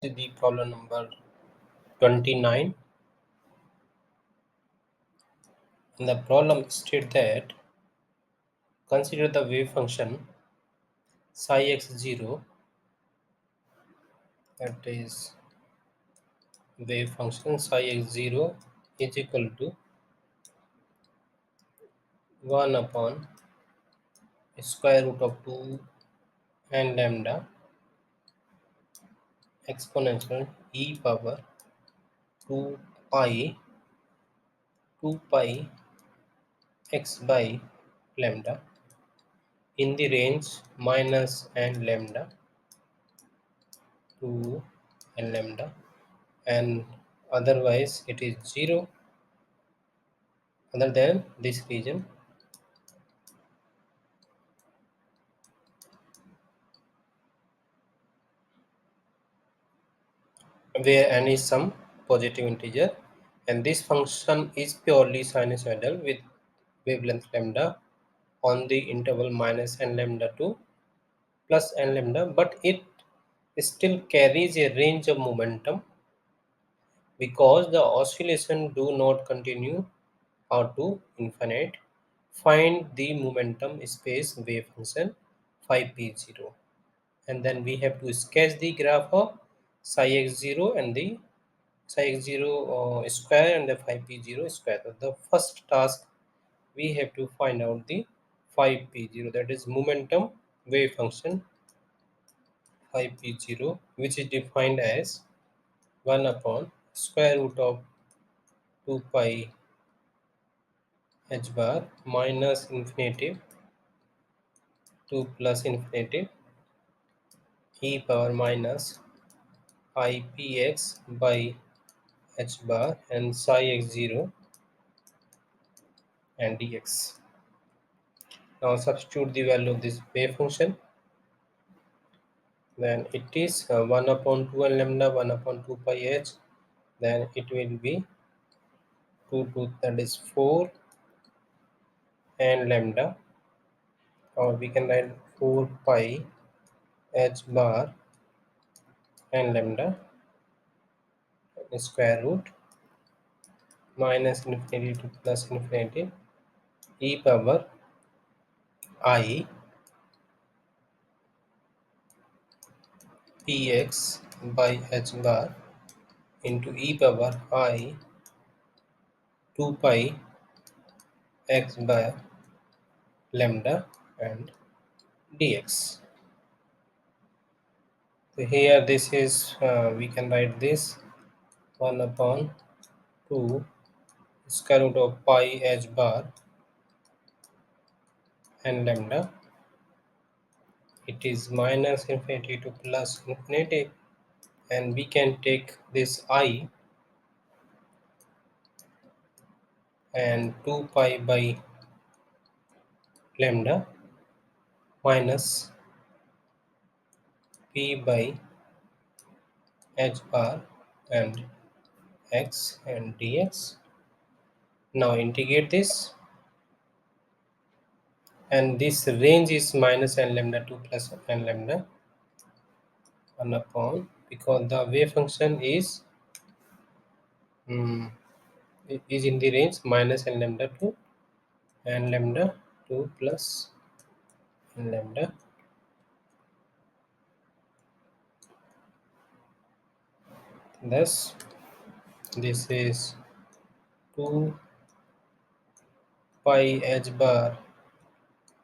The problem number 29, and the problem states that consider the wave function psi x0, that is wave function psi x0 is equal to 1 upon square root of 2 and lambda exponential e power 2 pi 2 pi x by lambda in the range minus and lambda to and lambda, and otherwise it is 0 other than this region where n is some positive integer, and this function is purely sinusoidal with wavelength lambda on the interval minus n lambda to plus n lambda, but it still carries a range of momentum because the oscillation do not continue or to infinite. Find the momentum space wave function phi p0, and then we have to sketch the graph of psi x0 and the psi x0 square and the phi p0 square. So the first task we have to find out the phi p0, that is momentum wave function phi p0, which is defined as 1 upon square root of 2 pi h bar minus infinity to plus infinity e power minus I px by h bar and psi x0 and dx. Now substitute the value of this wave function, then it is 1 upon 2 and lambda 1 upon 2 pi h, then it will be 2 that is 4 and lambda, or we can write 4 pi h bar and lambda square root minus infinity to plus infinity e power I px by h bar into e power I 2 pi x by lambda and dx. So here this is we can write this 1 upon 2 square root of pi h bar and lambda. It is minus infinity to plus infinity, and we can take this I and 2 pi by lambda minus p by h bar and x and dx. Now integrate this, and this range is minus n lambda to plus n lambda 1 upon, because the wave function mm, is in the range minus n lambda to n lambda to plus n lambda. Thus this is 2 pi h bar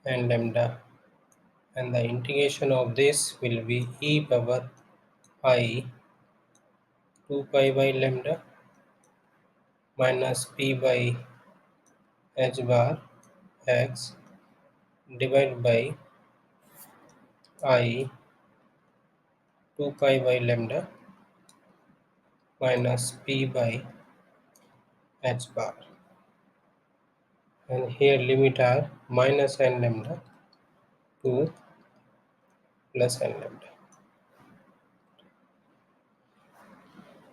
and lambda, and the integration of this will be e power I 2 pi by lambda minus p by h bar x divided by I 2 pi by lambda minus p by h bar, and here limit are minus n lambda to plus n lambda.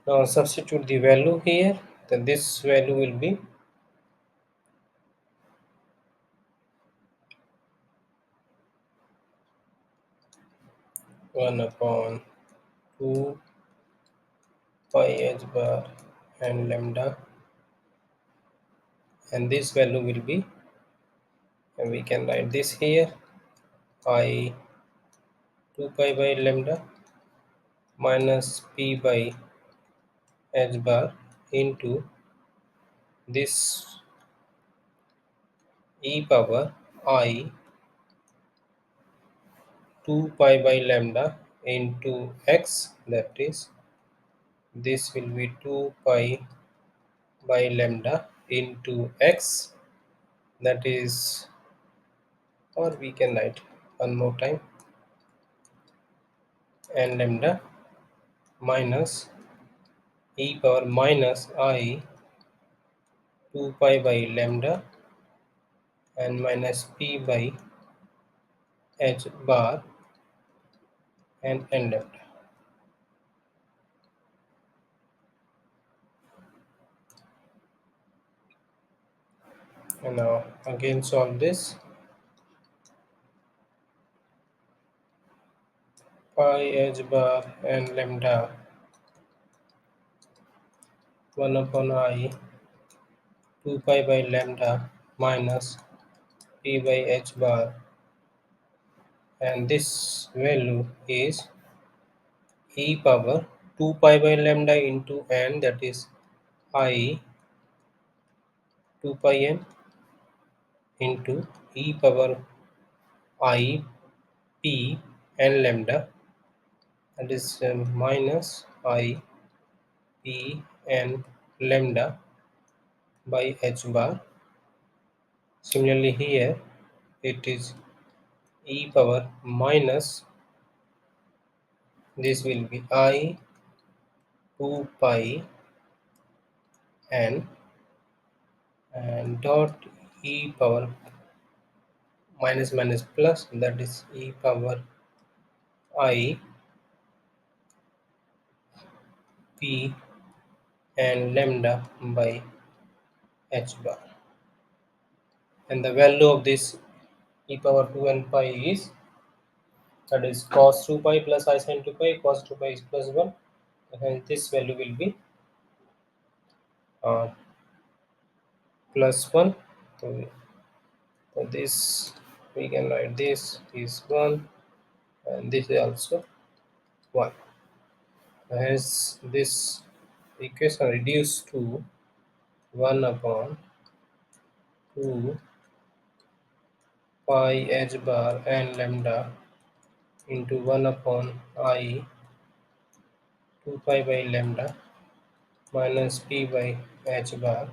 Now substitute the value here, then this value will be 1 upon 2 pi h bar and lambda, and this value will be, and we can write this here, I 2 pi by lambda minus p by h bar into this e power I 2 pi by lambda into x, that is this will be 2 pi by lambda into x, that is, or we can write one more time, and lambda minus e power minus I 2 pi by lambda and minus p by h bar and n lambda. And now again solve this. Pi h bar and lambda 1 upon I 2 pi by lambda minus p by h bar, and this value is e power 2 pi by lambda into n, that is I 2 pi n into e power I p n lambda, that is minus I p n lambda by h bar. Similarly here it is e power minus, this will be I 2 pi n and dot e power minus minus plus, that is e power I p and lambda by h bar, and the value of this e power 2 n pi is, that is cos 2 pi plus I sin 2 pi, cos 2 pi is plus 1, and this value will be uh, plus 1. So, so this we can write this is 1 and this is also 1. Hence this equation reduced to 1 upon 2 pi h bar and lambda into 1 upon I 2 pi by lambda minus p by h bar,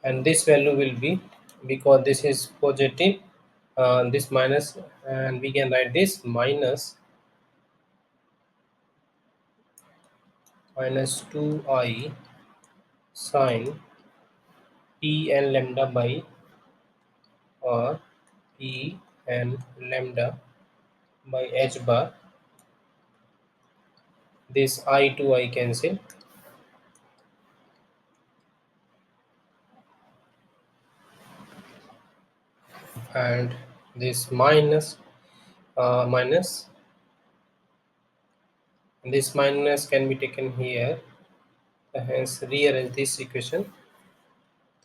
and this value will be, because this is positive, this minus, and we can write this minus 2I sin p and lambda by, or p and lambda by h bar. This I to I cancel, and this minus minus, this minus can be taken here, hence rearrange this equation.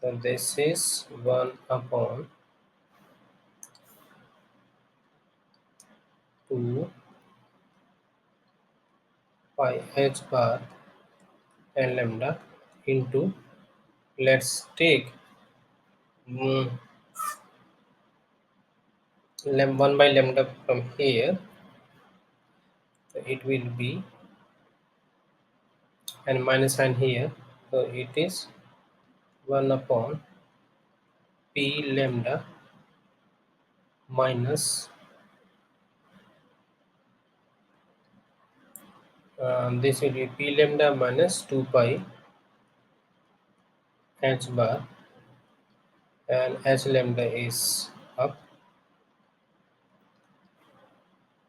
So this is 1 upon 2 pi h bar and lambda into, let's take 1 by lambda from here, so it will be, and minus sign here, so it is 1 upon p lambda minus, this will be p lambda minus 2 pi h bar, and h lambda is up,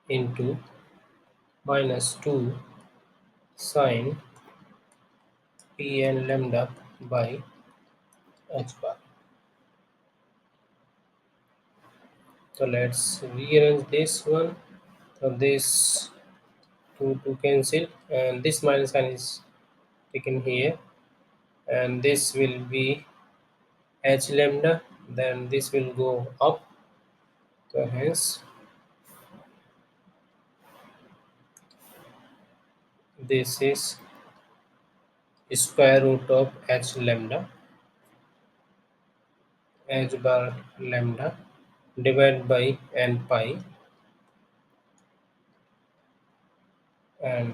into minus 2 sine p n lambda by h bar. So let's rearrange this one. So this 2 to cancel, and this minus sign is taken here, and this will be h lambda, then this will go up, so hence this is square root of h lambda, h bar lambda divided by n pi, and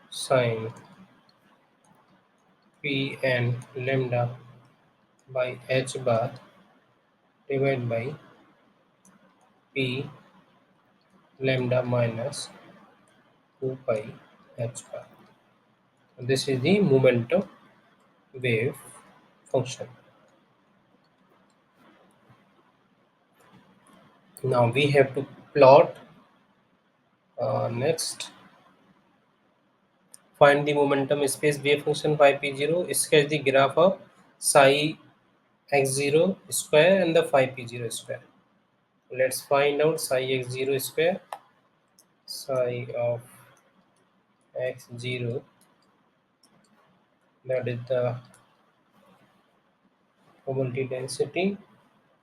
sine p n lambda by h bar divided by p lambda minus 2 pi h bar. This is the momentum wave function. Now we have to plot, next find the momentum space wave function phi p0, sketch the graph of psi x0 square and the phi p0 square. Let's find out psi x0 square. Psi of x0, that is the probability density,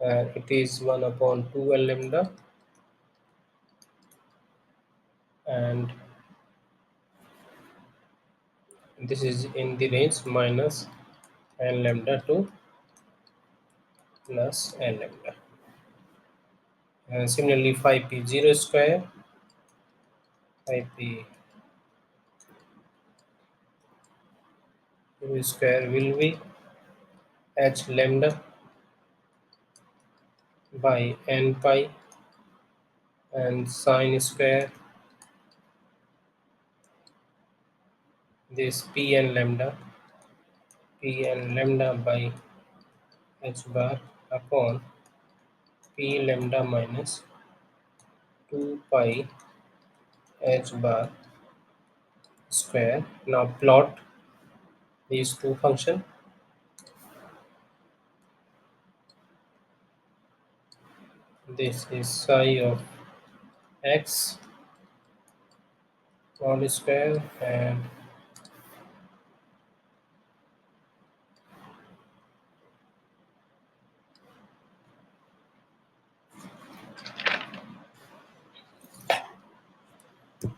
and it is 1 upon 2 L lambda, and this is in the range minus N lambda to plus N lambda. And similarly phi p0 square, phi p0 square will be h lambda by n pi, and sine square this pn lambda by h bar upon p lambda minus 2 pi h bar square. Now plot these two functions. This is psi of x all square, and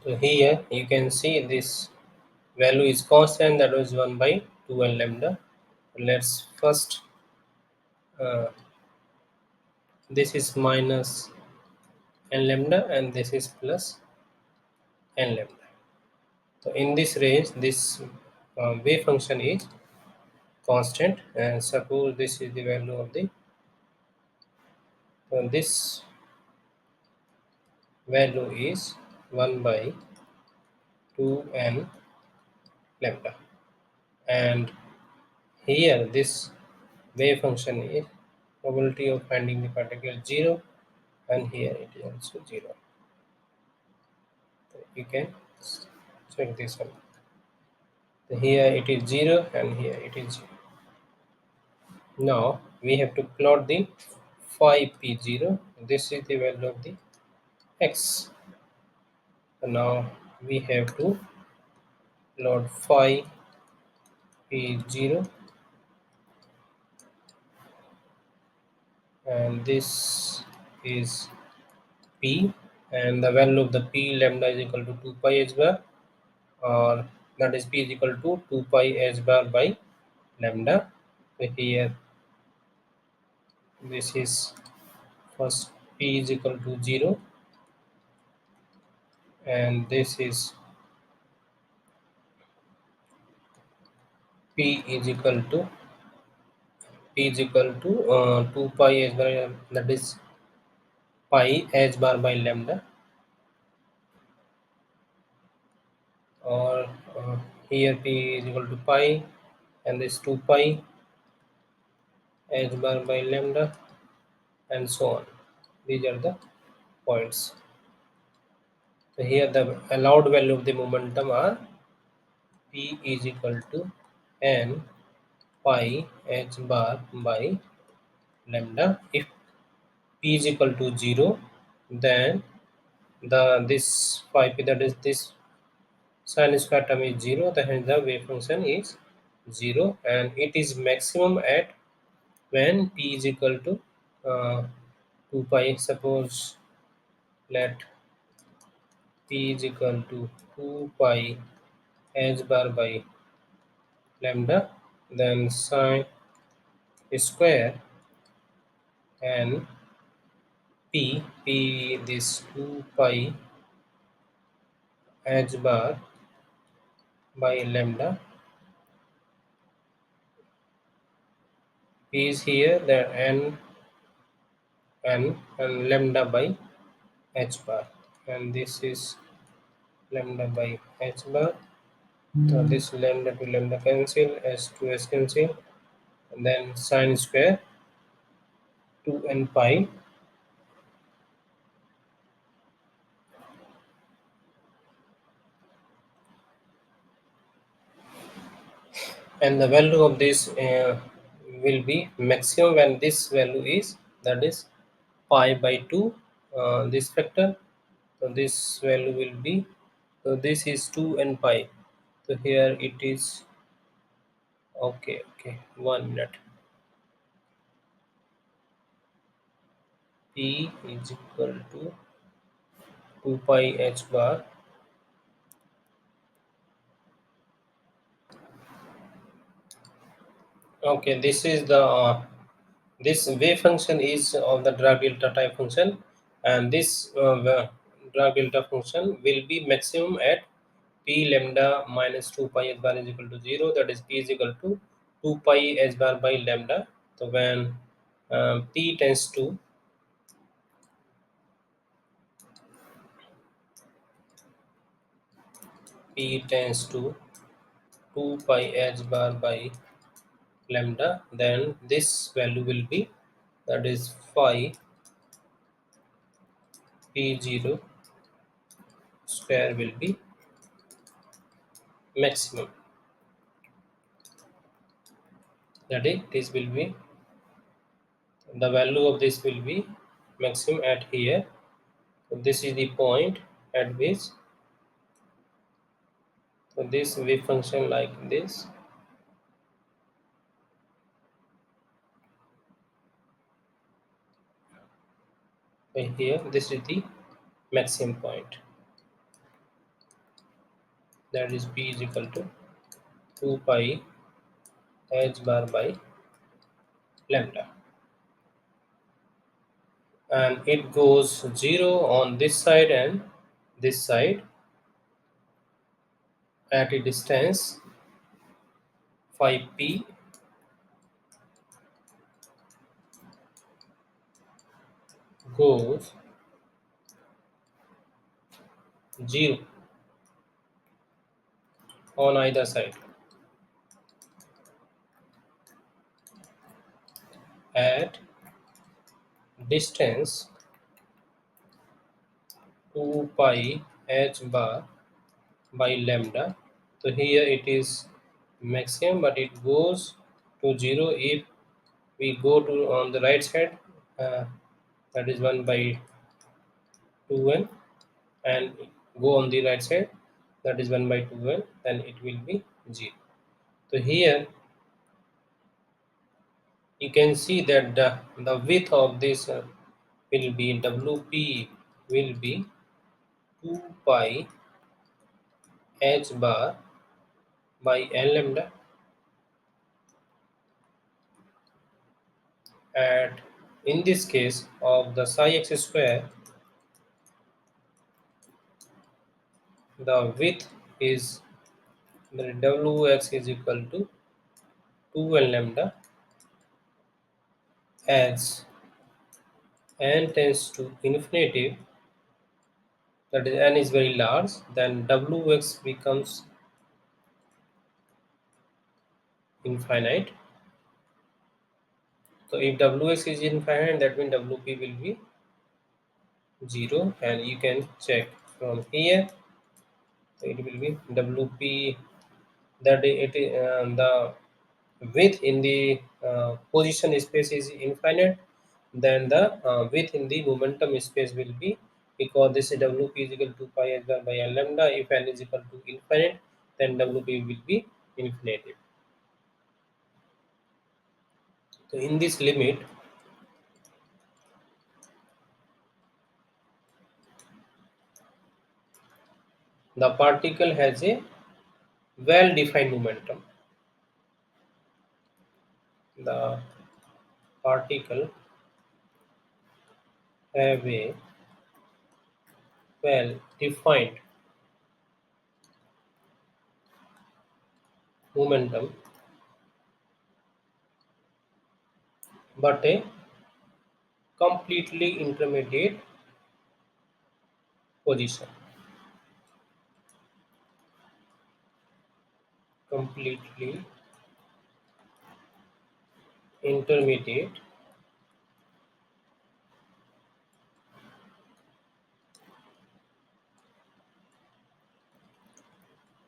so here you can see this value is constant, that was 1 by 2 L lambda. Let's first, this is minus n lambda and this is plus n lambda. So in this range, this wave function is constant, and suppose this is the value of the, this value is 1 by 2n lambda, and here this wave function is probability of finding the particle 0, and here it is also 0. So you can check this one. So here it is 0 and here it is 0. Now we have to plot the phi p0. This is the value of the x. So now we have to plot phi p0, and this is p, and the value of the p lambda is equal to 2 pi h bar, or that is p is equal to 2 pi h bar by lambda. So here this is first p is equal to 0, and this is p is equal to 2 pi h bar, that is pi h bar by lambda, or here p is equal to pi and this 2 pi h bar by lambda, and so on. These are the points. So here the allowed value of the momentum are p is equal to n pi h bar by lambda. If p is equal to 0, then this phi p, that is this sin square term is 0, then the wave function is 0, and it is maximum at when p is equal to uh, 2 pi. Suppose let p is equal to 2 pi h bar by lambda, then sine square and p this 2 pi h bar by lambda. P is here, then n and lambda by h bar, and this is lambda by h bar. So this lambda to lambda cancel, s to s cancel, and then sine square 2n pi, and the value of this will be maximum when this value is, that is pi by 2, this factor. So this value will be, so this is 2 and pi. So here it is, okay, 1 minute. P is equal to 2 pi h bar. Okay, this is the this wave function is of the drag delta type function, and this drag delta function will be maximum at p lambda minus 2 pi h bar is equal to 0, that is p is equal to 2 pi h bar by lambda. So when p tends to p tends to 2 pi h bar by lambda, then this value will be, that is phi p0 square will be maximum. That is, this will be, the value of this will be maximum at here. So this is the point at which, so this wave function like this, and here this is the maximum point, that is p is equal to 2 pi h bar by lambda, and it goes 0 on this side and this side at a distance phi p goes 0 on either side at distance 2 pi h bar by lambda. So here it is maximum, but it goes to 0 if we go to on the right side, uh, that is 1 by 2n, and go on the right side, that is 1 by 2n, then it will be 0. So here you can see that the width of this will be wp will be 2 pi h bar by n lambda. And in this case of the psi x square, the width is, the wx is equal to 2 n lambda. As n tends to infinity, that is n is very large, then wx becomes infinite. So if wx is infinite, that means wp will be 0, and you can check from here. So it will be wp, that the width in the position space is infinite, then the width in the momentum space will be, because this is wp is equal to pi h bar by n lambda. If n is equal to infinite, then wp will be infinite. So in this limit, the particle has a well defined momentum. The particle have a well defined momentum, but a completely intermediate position. Completely intermediate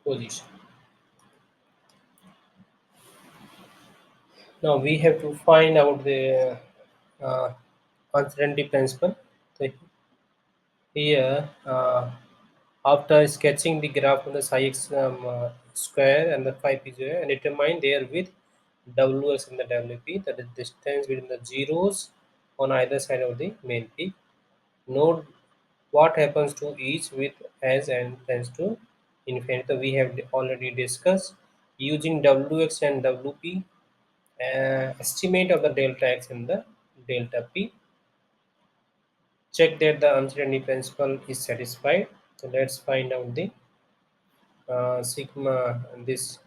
position. Now we have to find out the uh, uncertainty principle. So here, after sketching the graph of the psi x square and the phi p square, and determine there with ws and the wp, that is distance between the zeros on either side of the main peak. Note what happens to each with as n tends to infinity. So we have already discussed using wx and wp, estimate of the delta x and the delta p. Check that the uncertainty principle is satisfied. So let's find out the sigma, this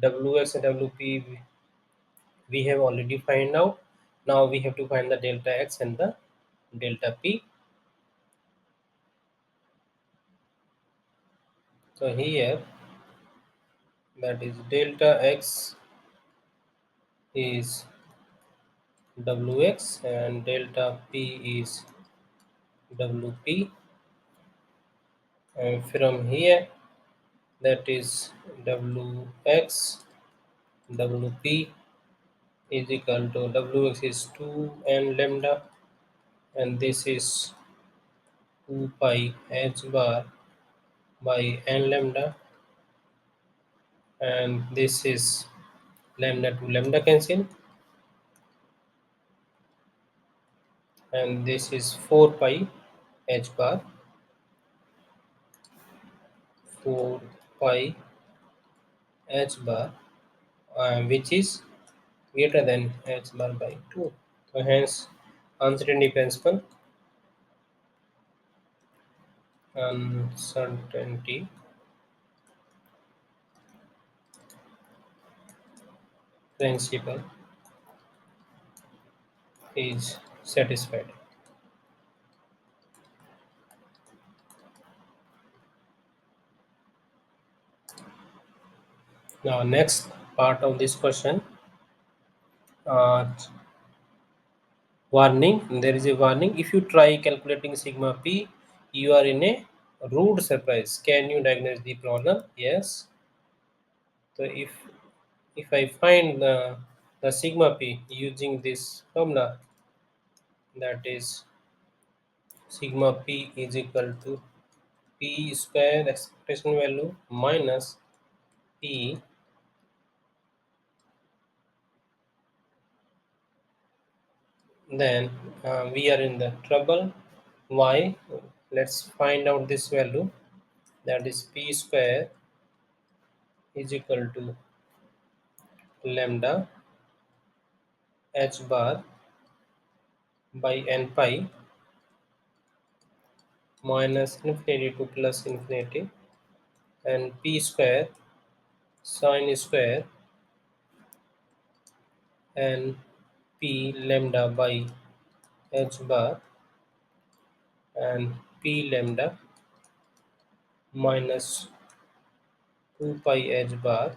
ws and wp we have already find out. Now we have to find the delta x and the delta p. So here, that is delta x is wx and delta p is wp, and from here, that is wx wp is equal to wx is 2 n lambda, and this is 2 pi h bar by n lambda, and this is lambda to lambda cancel, and this is 4 pi h bar, 4 pi h bar, which is greater than h bar by 2. So hence uncertainty uncertainty principle is satisfied. Now next part of this question, uh, warning. There is a warning. If you try calculating sigma p, you are in a rude surprise. Can you diagnose the problem? Yes. So if I find the sigma p using this formula, that is sigma p is equal to p square expectation value minus p, then we are in the trouble. Why? Let's find out this value, that is p square is equal to lambda h bar by n pi minus infinity to plus infinity, and p square sine square and p lambda by h bar and p lambda minus 2 pi h bar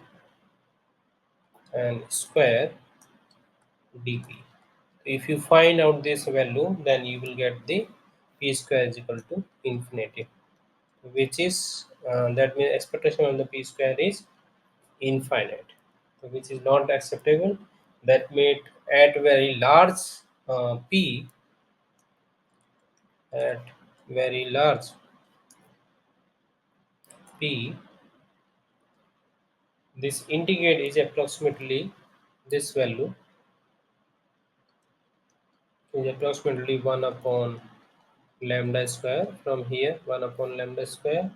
and square dp. If you find out this value, then you will get the p square is equal to infinity, which is that means expectation of the p square is infinite, which is not acceptable. That means at very large p, at very large p, this integrate is approximately this value, is approximately 1 upon lambda square. From here 1 upon lambda square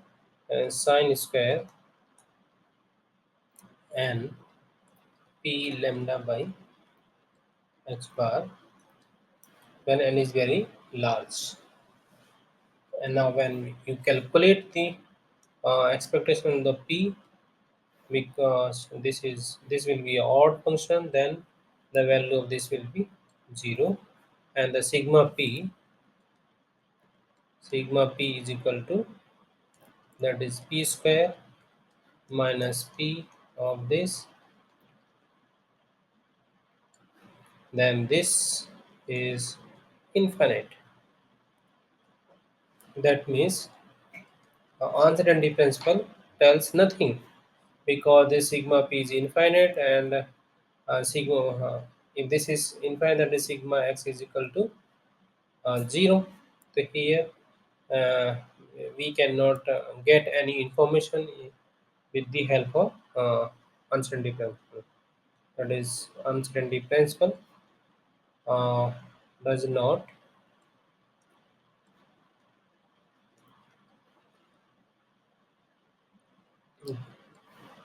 and sine square n p lambda by x bar when n is very large. And now when you calculate the expectation of the p, because this will be a odd function, then the value of this will be 0, and the sigma p is equal to, that is p square minus p of this, then this is infinite. That means uncertainty principle tells nothing, because this sigma p is infinite, and sigma if this is infinite, that is sigma x is equal to 0. So here uh, we cannot get any information with the help of uncertainty principle. That is, uncertainty principle uh, does not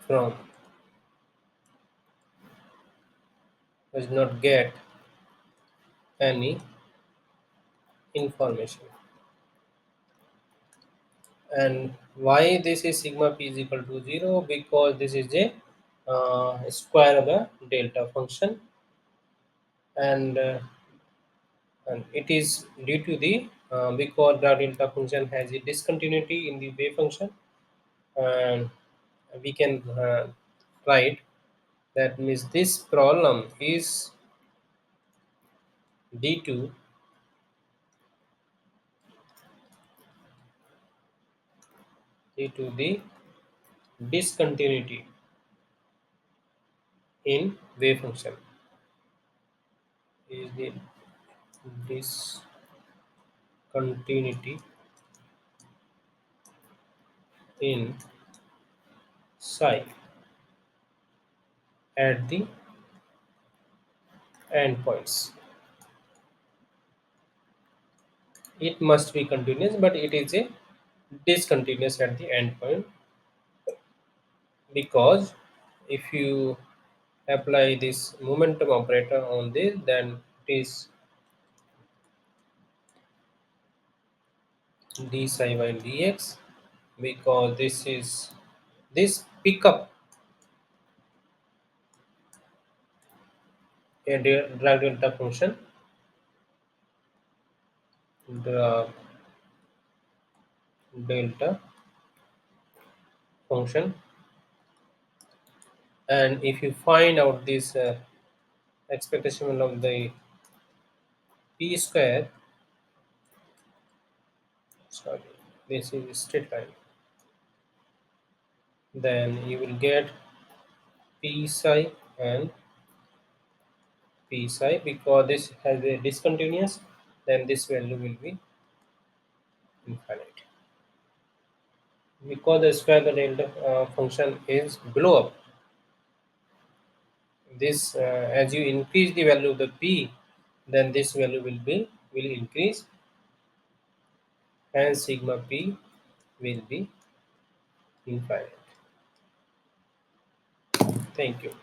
from does not get any information. And why this is sigma p is equal to 0? Because this is a square of the delta function, and it is due to the because the delta function has a discontinuity in the wave function, and we can write, that means this problem is due to the discontinuity in wave function, is the discontinuity in psi at the endpoints. It must be continuous, but it is a discontinuous at the endpoint, because if you apply this momentum operator on this, then it is d psi by dx, because this pick up a drag delta function, the delta function, and if you find out this expectation of the p square, sorry, this is straight line, then you will get p psi and p psi, because this has a discontinuous, then this value will be infinite, because the square the delta function is blow up. This as you increase the value of the p, then this value will increase, and sigma p will be infinite. Thank you.